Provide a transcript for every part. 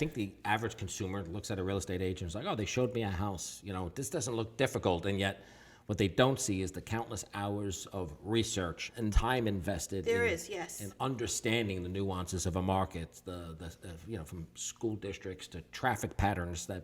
think the average consumer looks at a real estate agent and is like, oh, they showed me a house. This doesn't look difficult. And yet what they don't see is the countless hours of research and time invested Yes. in understanding the nuances of a market, from school districts to traffic patterns that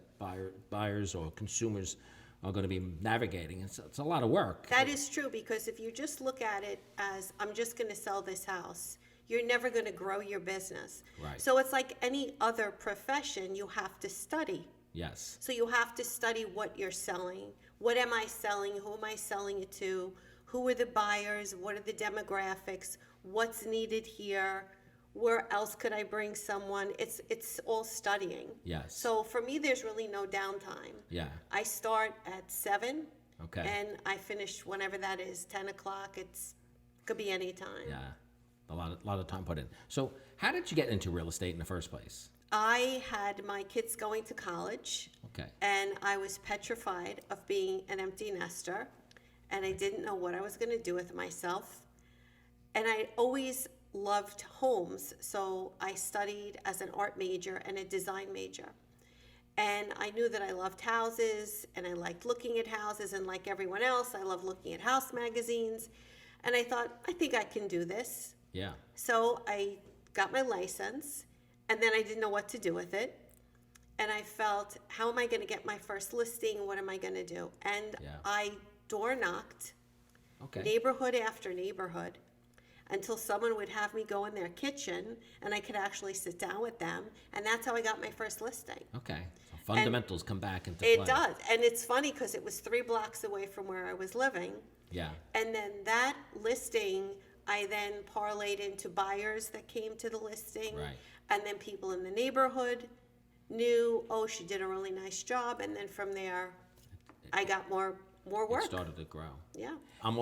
buyers or consumers are going to be navigating. It's a lot of work. That is true, because if you just look at it as, I'm just going to sell this house, you're never going to grow your business. Right. So it's like any other profession, you have to study. Yes. So you have to study what you're selling. What am I selling? Who am I selling it to? Who are the buyers? What are the demographics? What's needed here? Where else could I bring someone? It's all studying. Yes. So for me, there's really no downtime. Yeah. I start at 7. Okay. And I finish whenever that is, 10 o'clock. Could be any time. Yeah. A lot of time put in. So how did you get into real estate in the first place? I had my kids going to college. Okay. And I was petrified of being an empty nester. And I didn't know what I was going to do with myself. And I always loved homes. So I studied as an art major and a design major. And I knew that I loved houses and I liked looking at houses. And like everyone else, I love looking at house magazines. And I thought, I think I can do this. Yeah. So I got my license, and then I didn't know what to do with it. And I felt, how am I going to get my first listing? What am I going to do? And Yeah. I door knocked Okay. neighborhood after neighborhood until someone would have me go in their kitchen and I could actually sit down with them. And that's how I got my first listing. Okay. So fundamentals come back into play. It does. And it's funny because it was 3 blocks away from where I was living. Yeah. And then that listing, I then parlayed into buyers that came to the listing. Right. And then people in the neighborhood knew, oh, she did a really nice job. And then from there, I got more It work. started to grow. Yeah. I'm